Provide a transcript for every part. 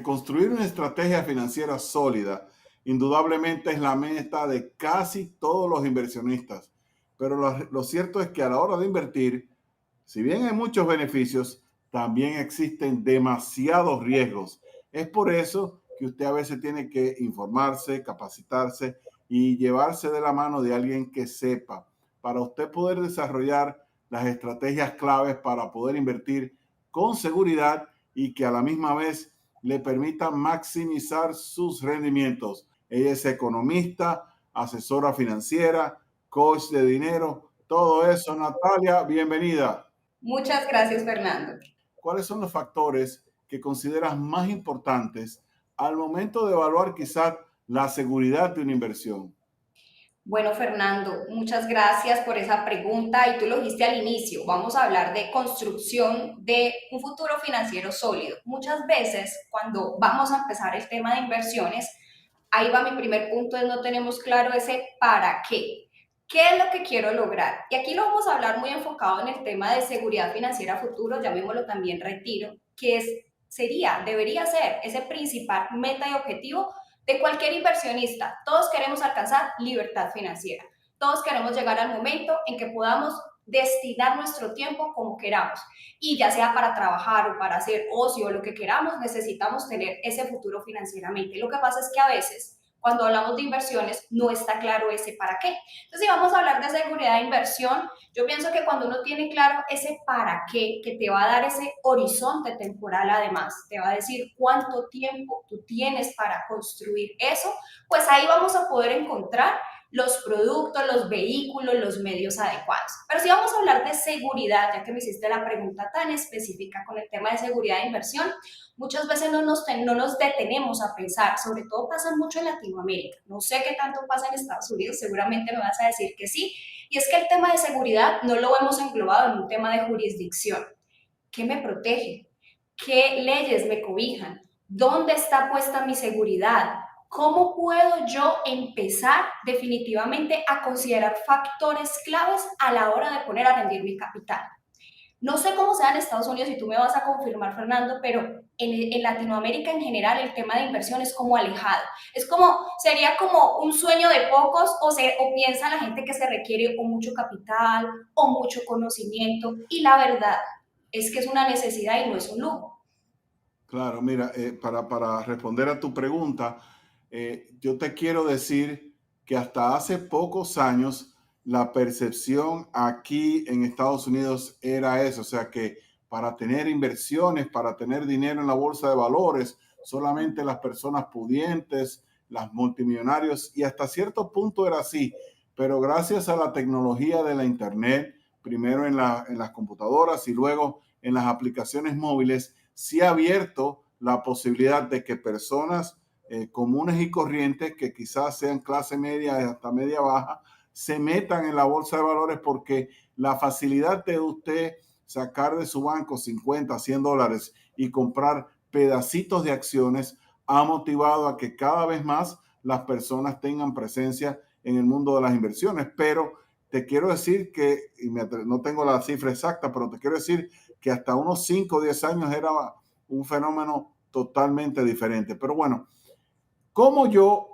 Construir una estrategia financiera sólida indudablemente es la meta de casi todos los inversionistas, pero lo cierto es que a la hora de invertir, si bien hay muchos beneficios, también existen demasiados riesgos. Es por eso que usted a veces tiene que informarse, capacitarse y llevarse de la mano de alguien que sepa para usted poder desarrollar las estrategias claves para poder invertir con seguridad y que a la misma vez le permita maximizar sus rendimientos. Ella es economista, asesora financiera, coach de dinero, todo eso. Natalia, bienvenida. Muchas gracias, Fernando. ¿Cuáles son los factores que consideras más importantes al momento de evaluar quizás la seguridad de una inversión? Bueno, Fernando, muchas gracias por esa pregunta y tú lo dijiste al inicio. Vamos a hablar de construcción de un futuro financiero sólido. Muchas veces cuando vamos a empezar el tema de inversiones, ahí va mi primer punto, es no tenemos claro ese para qué. ¿Qué es lo que quiero lograr? Y aquí lo vamos a hablar muy enfocado en el tema de seguridad financiera futuro, llamémoslo también retiro, que debería ser ese principal meta y objetivo de cualquier inversionista. Todos queremos alcanzar libertad financiera. Todos queremos llegar al momento en que podamos destinar nuestro tiempo como queramos. Y ya sea para trabajar o para hacer ocio o lo que queramos, necesitamos tener ese futuro financieramente. Lo que pasa es que a veces, cuando hablamos de inversiones, no está claro ese para qué. Entonces, si vamos a hablar de seguridad de inversión, yo pienso que cuando uno tiene claro ese para qué, que te va a dar ese horizonte temporal además, te va a decir cuánto tiempo tú tienes para construir eso, pues ahí vamos a poder encontrar los productos, los vehículos, los medios adecuados. Pero si vamos a hablar de seguridad, ya que me hiciste la pregunta tan específica con el tema de seguridad de inversión, muchas veces no nos detenemos a pensar, sobre todo pasa mucho en Latinoamérica, no sé qué tanto pasa en Estados Unidos, seguramente me vas a decir que sí, y es que el tema de seguridad no lo hemos englobado en un tema de jurisdicción. ¿Qué me protege? ¿Qué leyes me cobijan? ¿Dónde está puesta mi seguridad? ¿Cómo puedo yo empezar definitivamente a considerar factores claves a la hora de poner a rendir mi capital? No sé cómo sea en Estados Unidos y tú me vas a confirmar, Fernando, pero en Latinoamérica en general el tema de inversión es como alejado. Es como, sería como un sueño de pocos o piensa la gente que se requiere o mucho capital o mucho conocimiento y la verdad es que es una necesidad y no es un lujo. Claro, mira, para responder a tu pregunta, yo te quiero decir que hasta hace pocos años la percepción aquí en Estados Unidos era eso, o sea que para tener inversiones, para tener dinero en la bolsa de valores, solamente las personas pudientes, las multimillonarios, y hasta cierto punto era así, pero gracias a la tecnología de la Internet, primero en las computadoras y luego en las aplicaciones móviles, sí ha abierto la posibilidad de que personas comunes y corrientes, que quizás sean clase media hasta media baja, se metan en la bolsa de valores porque la facilidad de usted sacar de su banco 50, $100 y comprar pedacitos de acciones ha motivado a que cada vez más las personas tengan presencia en el mundo de las inversiones. Pero te quiero decir que, no tengo la cifra exacta, pero te quiero decir que hasta unos 5 o 10 años era un fenómeno totalmente diferente. Pero bueno, ¿cómo yo,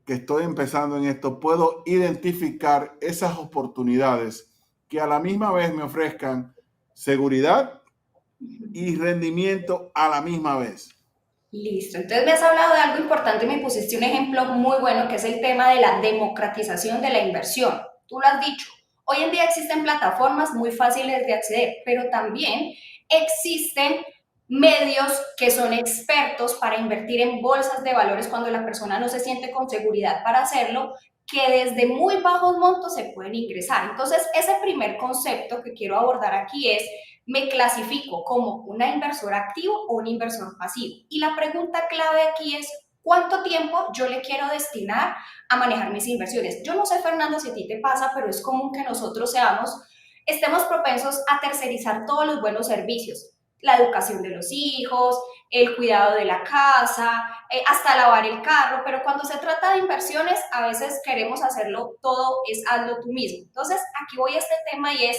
que estoy empezando en esto, puedo identificar esas oportunidades que a la misma vez me ofrezcan seguridad y rendimiento a la misma vez? Listo, entonces me has hablado de algo importante y me pusiste un ejemplo muy bueno que es el tema de la democratización de la inversión. Tú lo has dicho, hoy en día existen plataformas muy fáciles de acceder, pero también existen medios que son expertos para invertir en bolsas de valores cuando la persona no se siente con seguridad para hacerlo, que desde muy bajos montos se pueden ingresar. Entonces, ese primer concepto que quiero abordar aquí es me clasifico como una inversora activo o un inversor pasivo. Y la pregunta clave aquí es, ¿cuánto tiempo yo le quiero destinar a manejar mis inversiones? Yo no sé, Fernando, si a ti te pasa, pero es común que nosotros estemos propensos a tercerizar todos los buenos servicios. La educación de los hijos, el cuidado de la casa, hasta lavar el carro, pero cuando se trata de inversiones, a veces queremos hacerlo todo, es hazlo tú mismo. Entonces, aquí voy a este tema y es,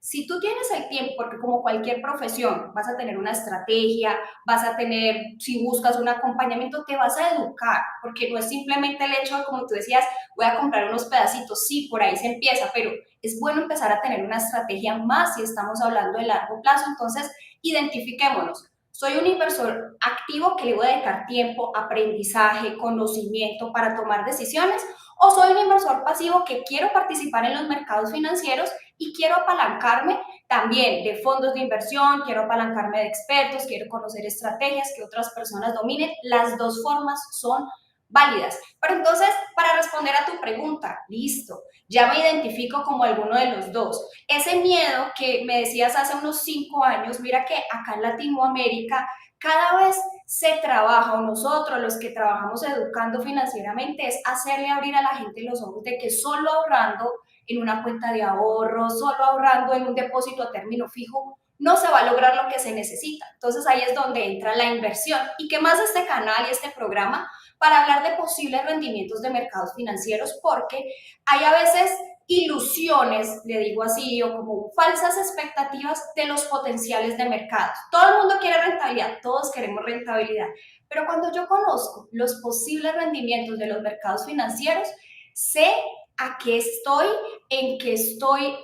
Si tú tienes el tiempo, porque como cualquier profesión, vas a tener una estrategia, vas a tener, si buscas un acompañamiento, te vas a educar, porque no es simplemente el hecho de, como tú decías, voy a comprar unos pedacitos, sí, por ahí se empieza, pero es bueno empezar a tener una estrategia más si estamos hablando de largo plazo. Entonces, identifiquémonos. Soy un inversor activo que le voy a dedicar tiempo, aprendizaje, conocimiento para tomar decisiones, o soy un inversor pasivo que quiero participar en los mercados financieros y quiero apalancarme también de fondos de inversión, quiero apalancarme de expertos, quiero conocer estrategias que otras personas dominen. Las dos formas son válidas. Pero entonces, para responder a tu pregunta, listo, ya me identifico como alguno de los dos. Ese miedo que me decías hace unos 5 años, mira que acá en Latinoamérica cada vez se trabaja, o nosotros los que trabajamos educando financieramente, es hacerle abrir a la gente los ojos de que solo ahorrando en una cuenta de ahorro, solo ahorrando en un depósito a término fijo, no se va a lograr lo que se necesita. Entonces ahí es donde entra la inversión. ¿Y qué más este canal y este programa? Para hablar de posibles rendimientos de mercados financieros, porque hay a veces ilusiones, le digo así, o como falsas expectativas de los potenciales de mercados. Todo el mundo quiere rentabilidad, todos queremos rentabilidad, pero cuando yo conozco los posibles rendimientos de los mercados financieros, sé a qué estoy, en qué estoy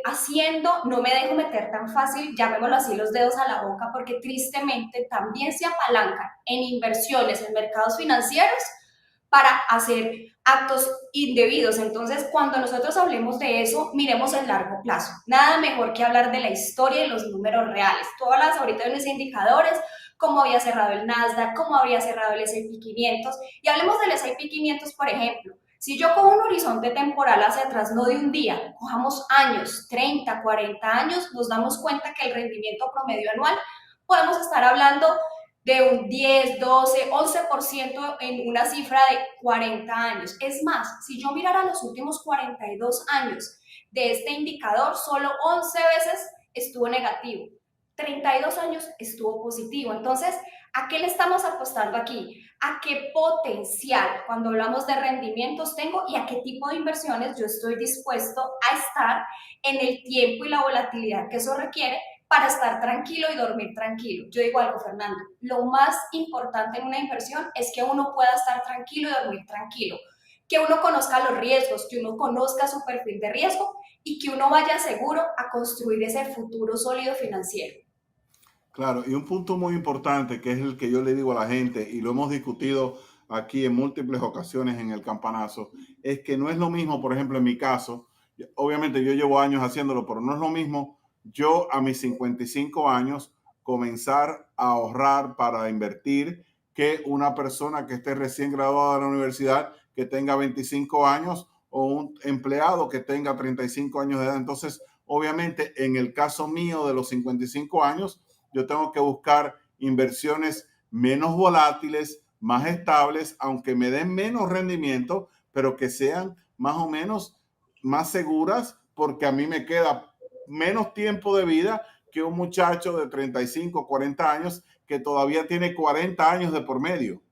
haciendo, no me dejo meter tan fácil, llamémoslo así, los dedos a la boca, porque tristemente también se apalancan en inversiones en mercados financieros para hacer actos indebidos. Entonces, cuando nosotros hablemos de eso, miremos el largo plazo. Nada mejor que hablar de la historia y los números reales. Tú hablas ahorita de unos indicadores, cómo había cerrado el Nasdaq, cómo había cerrado el S&P 500, y hablemos del S&P 500, por ejemplo. Si yo cojo un horizonte temporal hacia atrás, no de un día, cojamos años, 30, 40 años, nos damos cuenta que el rendimiento promedio anual podemos estar hablando de un 10, 12, 11% en una cifra de 40 años. Es más, si yo mirara los últimos 42 años de este indicador, solo 11 veces estuvo negativo, 32 años estuvo positivo. Entonces, ¿a qué le estamos apostando aquí? ¿A qué potencial, cuando hablamos de rendimientos, tengo y a qué tipo de inversiones yo estoy dispuesto a estar en el tiempo y la volatilidad que eso requiere para estar tranquilo y dormir tranquilo? Yo digo algo, Fernando, lo más importante en una inversión es que uno pueda estar tranquilo y dormir tranquilo, que uno conozca los riesgos, que uno conozca su perfil de riesgo y que uno vaya seguro a construir ese futuro sólido financiero. Claro, y un punto muy importante que es el que yo le digo a la gente, y lo hemos discutido aquí en múltiples ocasiones en el campanazo, es que no es lo mismo, por ejemplo, en mi caso, obviamente yo llevo años haciéndolo, pero no es lo mismo yo a mis 55 años comenzar a ahorrar para invertir que una persona que esté recién graduada de la universidad, que tenga 25 años, o un empleado que tenga 35 años de edad. Entonces, obviamente, en el caso mío de los 55 años, yo tengo que buscar inversiones menos volátiles, más estables, aunque me den menos rendimiento, pero que sean más o menos más seguras, porque a mí me queda menos tiempo de vida que un muchacho de 35, 40 años que todavía tiene 40 años de por medio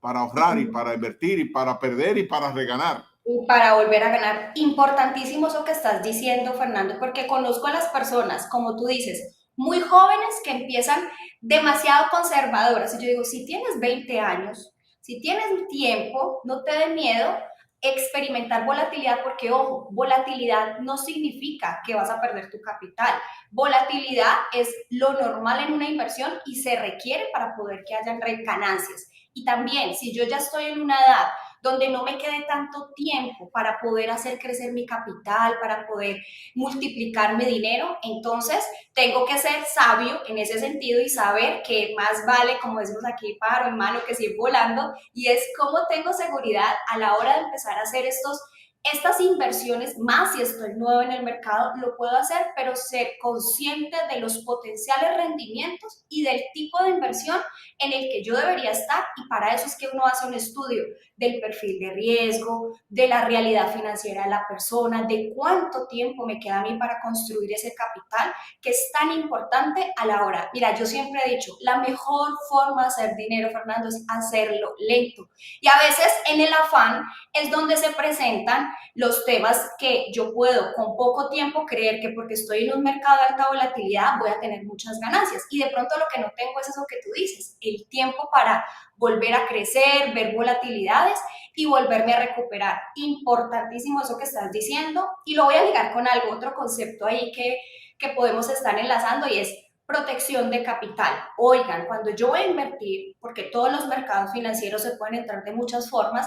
para ahorrar y para invertir y para perder y para reganar. Y para volver a ganar. Importantísimo eso que estás diciendo, Fernando, porque conozco a las personas, como tú dices, muy jóvenes que empiezan demasiado conservadoras. Y yo digo, si tienes 20 años, si tienes tiempo, no te dé miedo experimentar volatilidad, porque ojo, volatilidad no significa que vas a perder tu capital. Volatilidad es lo normal en una inversión y se requiere para poder que hayan ganancias. Y también, si yo ya estoy en una edad donde no me quede tanto tiempo para poder hacer crecer mi capital, para poder multiplicar mi dinero, entonces tengo que ser sabio en ese sentido y saber que más vale, como decimos aquí, pájaro en mano que si volando, y es cómo tengo seguridad a la hora de empezar a hacer estas inversiones, más si estoy nuevo en el mercado, lo puedo hacer, pero ser consciente de los potenciales rendimientos y del tipo de inversión en el que yo debería estar, y para eso es que uno hace un estudio del perfil de riesgo, de la realidad financiera de la persona, de cuánto tiempo me queda a mí para construir ese capital, que es tan importante a la hora. Mira, yo siempre he dicho, la mejor forma de hacer dinero, Fernando, es hacerlo lento. Y a veces en el afán es donde se presentan los temas que yo puedo con poco tiempo creer que porque estoy en un mercado de alta volatilidad voy a tener muchas ganancias. Y de pronto lo que no tengo es eso que tú dices, el tiempo para volver a crecer, ver volatilidades y volverme a recuperar. Importantísimo eso que estás diciendo. Y lo voy a ligar con algo, otro concepto ahí que podemos estar enlazando y es protección de capital. Oigan, cuando yo voy a invertir, porque todos los mercados financieros se pueden entrar de muchas formas,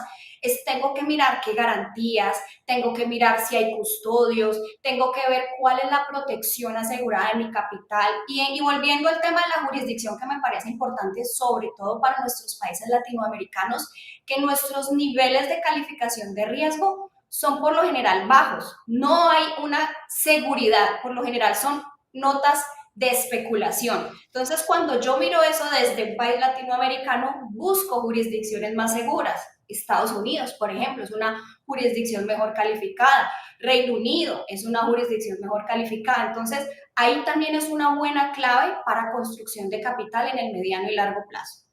tengo que mirar qué garantías, tengo que mirar si hay custodios, tengo que ver cuál es la protección asegurada de mi capital. Y volviendo al tema de la jurisdicción, que me parece importante, sobre todo para nuestros países latinoamericanos, que nuestros niveles de calificación de riesgo son por lo general bajos. No hay una seguridad, por lo general son notas de especulación. Entonces, cuando yo miro eso desde un país latinoamericano, busco jurisdicciones más seguras. Estados Unidos, por ejemplo, es una jurisdicción mejor calificada. Reino Unido es una jurisdicción mejor calificada. Entonces, ahí también es una buena clave para construcción de capital en el mediano y largo plazo.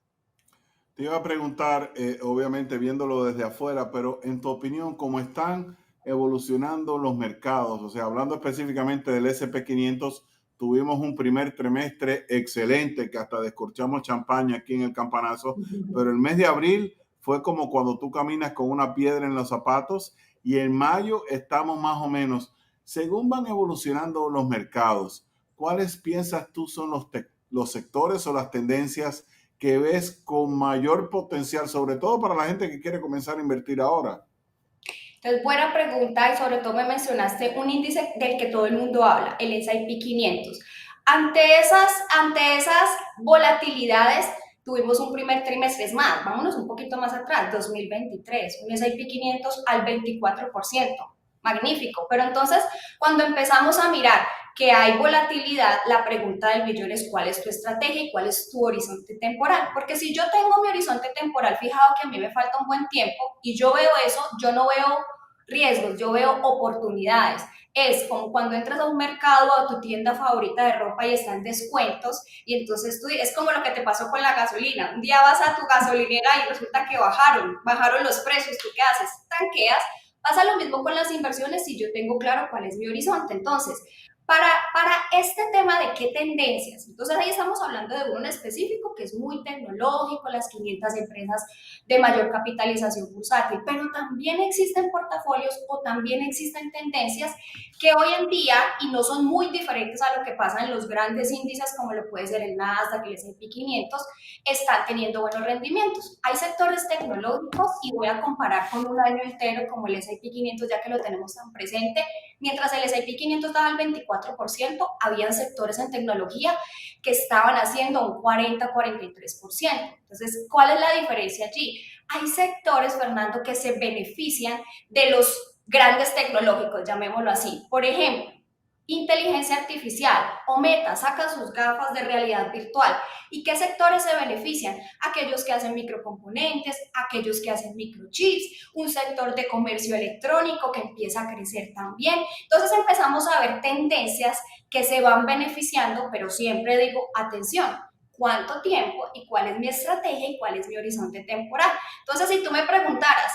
Te iba a preguntar, obviamente viéndolo desde afuera, pero en tu opinión, ¿cómo están evolucionando los mercados? O sea, hablando específicamente del S&P 500, tuvimos un primer trimestre excelente, que hasta descorchamos champaña aquí en el campanazo, pero el mes de abril fue como cuando tú caminas con una piedra en los zapatos, y en mayo estamos más o menos. Según van evolucionando los mercados, ¿cuáles piensas tú son los sectores o las tendencias que ves con mayor potencial, sobre todo para la gente que quiere comenzar a invertir ahora? Entonces, buena pregunta y sobre todo me mencionaste un índice del que todo el mundo habla, el S&P 500. Ante esas volatilidades, tuvimos un primer trimestre, es más, vámonos un poquito más atrás, 2023, un S&P 500 al 24%, magnífico. Pero entonces, cuando empezamos a mirar que hay volatilidad, la pregunta del millón es cuál es tu estrategia y cuál es tu horizonte temporal. Porque si yo tengo mi horizonte temporal fijado que a mí me falta un buen tiempo y yo veo eso, yo no veo riesgos, yo veo oportunidades. Es como cuando entras a un mercado o a tu tienda favorita de ropa y están descuentos y entonces es como lo que te pasó con la gasolina. Un día vas a tu gasolinera y resulta que bajaron los precios. ¿Tú qué haces? Tanqueas. Pasa lo mismo con las inversiones si yo tengo claro cuál es mi horizonte. Entonces, para este tema de qué tendencias, entonces ahí estamos hablando de uno en específico que es muy tecnológico, las 500 empresas de mayor capitalización bursátil, pero también existen portafolios o también existen tendencias que hoy en día, y no son muy diferentes a lo que pasa en los grandes índices como lo puede ser el Nasdaq, el S&P 500, están teniendo buenos rendimientos. Hay sectores tecnológicos y voy a comparar con un año entero como el S&P 500 ya que lo tenemos tan presente. Mientras el S&P 500 daba el 24%, habían sectores en tecnología que estaban haciendo un 40-43%. Entonces, ¿cuál es la diferencia allí? Hay sectores, Fernando, que se benefician de los grandes tecnológicos, llamémoslo así. Por ejemplo, inteligencia artificial o Meta saca sus gafas de realidad virtual. ¿Y qué sectores se benefician? Aquellos que hacen microcomponentes, aquellos que hacen microchips, un sector de comercio electrónico que empieza a crecer también. Entonces empezamos a ver tendencias que se van beneficiando, pero siempre digo, atención, ¿cuánto tiempo y cuál es mi estrategia y cuál es mi horizonte temporal? Entonces, si tú me preguntaras,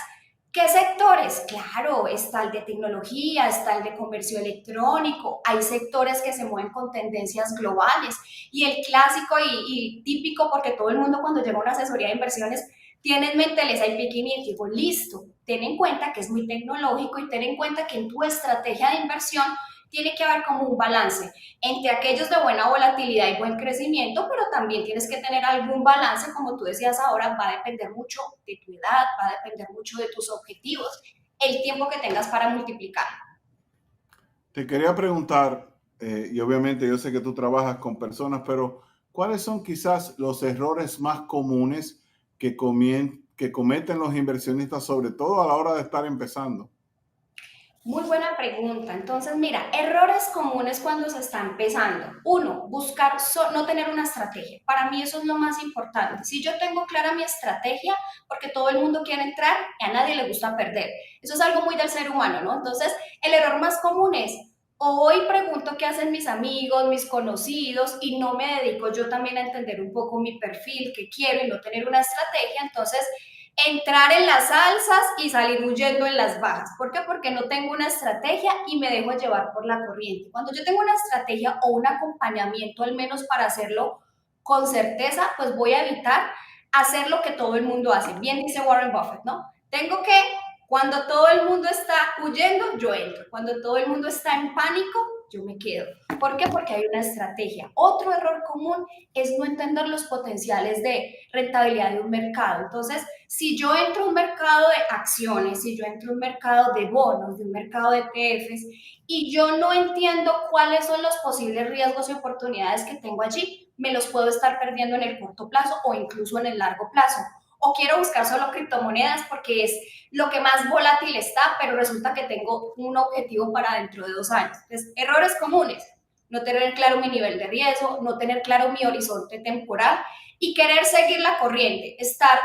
¿qué sectores? Claro, está el de tecnología, está el de comercio electrónico, hay sectores que se mueven con tendencias globales y el clásico y típico, porque todo el mundo cuando llega a una asesoría de inversiones tiene en mente el S&P 500 y digo, listo, ten en cuenta que es muy tecnológico y ten en cuenta que en tu estrategia de inversión tiene que haber como un balance entre aquellos de buena volatilidad y buen crecimiento, pero también tienes que tener algún balance, como tú decías ahora, va a depender mucho de tu edad, va a depender mucho de tus objetivos, el tiempo que tengas para multiplicar. Te quería preguntar, y obviamente yo sé que tú trabajas con personas, pero ¿cuáles son quizás los errores más comunes que cometen los inversionistas, sobre todo a la hora de estar empezando? Muy buena pregunta. Entonces, mira, errores comunes cuando se está empezando. Uno, buscar no tener una estrategia. Para mí eso es lo más importante. Si yo tengo clara mi estrategia, porque todo el mundo quiere entrar y a nadie le gusta perder. Eso es algo muy del ser humano, ¿no? Entonces, el error más común es, o voy y pregunto qué hacen mis amigos, mis conocidos, y no me dedico yo también a entender un poco mi perfil, qué quiero y no tener una estrategia. Entonces, entrar en las alzas y salir huyendo en las bajas. ¿Por qué? Porque no tengo una estrategia y me dejo llevar por la corriente. Cuando yo tengo una estrategia o un acompañamiento al menos para hacerlo con certeza, pues voy a evitar hacer lo que todo el mundo hace. Bien dice Warren Buffett, ¿no? Tengo que, cuando todo el mundo está huyendo, yo entro. Cuando todo el mundo está en pánico, yo me quedo. ¿Por qué? Porque hay una estrategia. Otro error común es no entender los potenciales de rentabilidad de un mercado. Entonces, si yo entro a un mercado de acciones, si yo entro a un mercado de bonos, de un mercado de ETFs, y yo no entiendo cuáles son los posibles riesgos y oportunidades que tengo allí, me los puedo estar perdiendo en el corto plazo o incluso en el largo plazo. O quiero buscar solo criptomonedas porque es lo que más volátil está, pero resulta que tengo un objetivo para dentro de 2 años. Entonces, errores comunes: no tener claro mi nivel de riesgo, no tener claro mi horizonte temporal y querer seguir la corriente, estar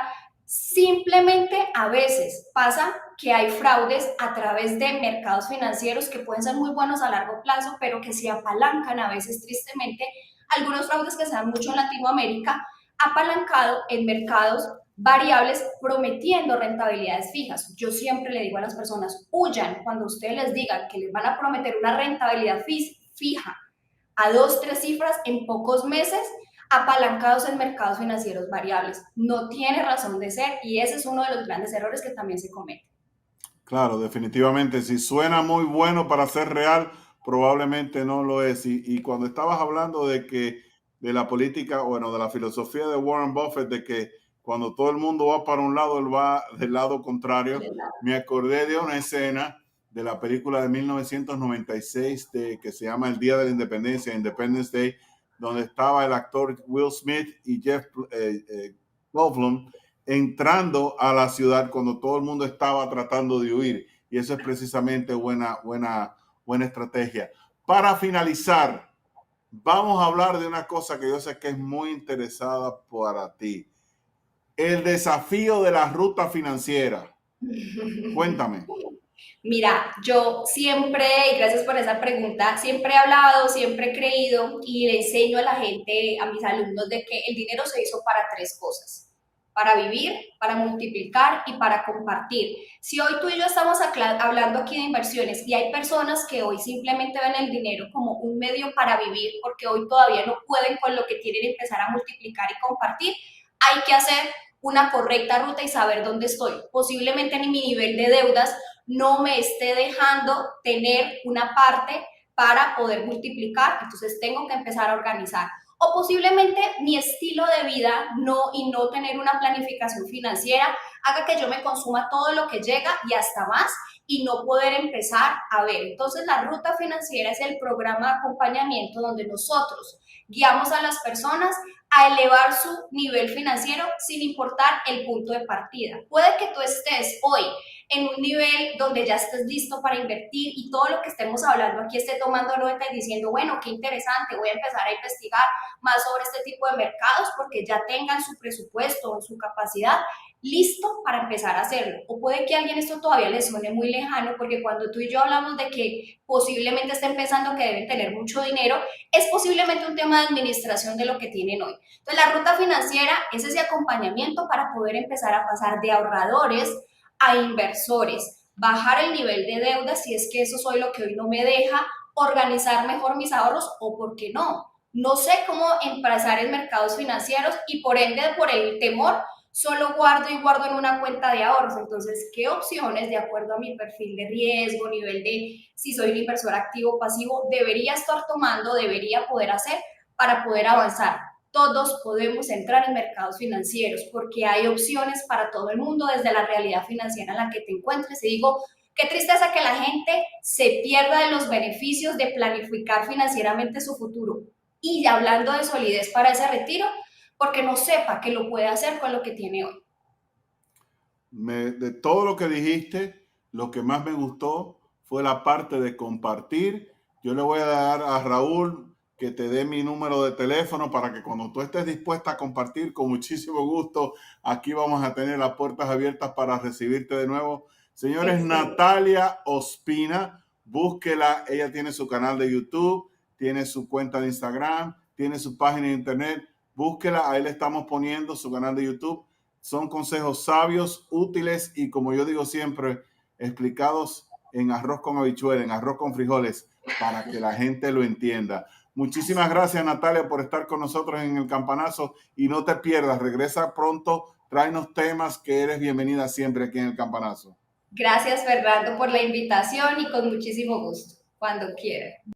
simplemente. A veces pasa que hay fraudes a través de mercados financieros que pueden ser muy buenos a largo plazo, pero que se apalancan a veces tristemente. Algunos fraudes que se dan mucho en Latinoamérica, apalancado en mercados variables prometiendo rentabilidades fijas. Yo siempre le digo a las personas, huyan cuando ustedes les digan que les van a prometer una rentabilidad fija a 2, 3 cifras en pocos meses, apalancados en mercados financieros variables. No tiene razón de ser y ese es uno de los grandes errores que también se cometen. Claro, definitivamente. Si suena muy bueno para ser real, probablemente no lo es. Y cuando estabas hablando de que de la política, bueno, de la filosofía de Warren Buffett, de que cuando todo el mundo va para un lado, él va del lado contrario, me acordé de una escena de la película de 1996 que se llama El Día de la Independencia, Independence Day, donde estaba el actor Will Smith y Jeff Goldblum entrando a la ciudad cuando todo el mundo estaba tratando de huir. Y eso es precisamente buena estrategia. Para finalizar, vamos a hablar de una cosa que yo sé que es muy interesada para ti. El desafío de la ruta financiera. Cuéntame. Mira, yo siempre, y gracias por esa pregunta, siempre he hablado, siempre he creído y le enseño a la gente, a mis alumnos, de que el dinero se hizo para 3 cosas: para vivir, para multiplicar y para compartir. Si hoy tú y yo estamos hablando aquí de inversiones y hay personas que hoy simplemente ven el dinero como un medio para vivir porque hoy todavía no pueden con lo que tienen empezar a multiplicar y compartir, hay que hacer una correcta ruta y saber dónde estoy. Posiblemente en mi nivel de deudas no me esté dejando tener una parte para poder multiplicar, entonces tengo que empezar a organizar. O posiblemente mi estilo de vida no tener una planificación financiera haga que yo me consuma todo lo que llega y hasta más y no poder empezar a ver. Entonces la ruta financiera es el programa de acompañamiento donde nosotros guiamos a las personas a elevar su nivel financiero sin importar el punto de partida. Puede que tú estés hoy en un nivel donde ya estés listo para invertir y todo lo que estemos hablando aquí esté tomando nota y diciendo, bueno, qué interesante, voy a empezar a investigar más sobre este tipo de mercados porque ya tengan su presupuesto o su capacidad listo para empezar a hacerlo. O puede que a alguien esto todavía le suene muy lejano porque cuando tú y yo hablamos de que posiblemente estén pensando que deben tener mucho dinero, es posiblemente un tema de administración de lo que tienen hoy. Entonces la ruta financiera es ese acompañamiento para poder empezar a pasar de ahorradores a inversores, bajar el nivel de deuda si es que eso soy lo que hoy no me deja, organizar mejor mis ahorros o por qué no sé cómo empezar en mercados financieros y por ende por el temor solo guardo y guardo en una cuenta de ahorros. Entonces, ¿qué opciones de acuerdo a mi perfil de riesgo, nivel de si soy un inversor activo o pasivo, debería estar tomando, debería poder hacer para poder avanzar? Todos podemos entrar en mercados financieros porque hay opciones para todo el mundo desde la realidad financiera en la que te encuentres. Y digo, qué tristeza que la gente se pierda de los beneficios de planificar financieramente su futuro. Y hablando de solidez para ese retiro, porque no sepa que lo puede hacer con lo que tiene hoy. De todo lo que dijiste, lo que más me gustó fue la parte de compartir. Yo le voy a dar a Raúl que te dé mi número de teléfono para que cuando tú estés dispuesta a compartir, con muchísimo gusto, aquí vamos a tener las puertas abiertas para recibirte de nuevo. Señores, Excelente. Natalia Ospina, búsquela. Ella tiene su canal de YouTube, tiene su cuenta de Instagram, tiene su página de internet. Búsquela, ahí le estamos poniendo su canal de YouTube. son consejos sabios, útiles y, como yo digo siempre, explicados en arroz con habichuela, en arroz con frijoles, para que la gente lo entienda. Muchísimas gracias, Natalia, por estar con nosotros en el campanazo y no te pierdas, regresa pronto, tráenos temas, que eres bienvenida siempre aquí en el campanazo. Gracias, Fernando, por la invitación y con muchísimo gusto, cuando quiera.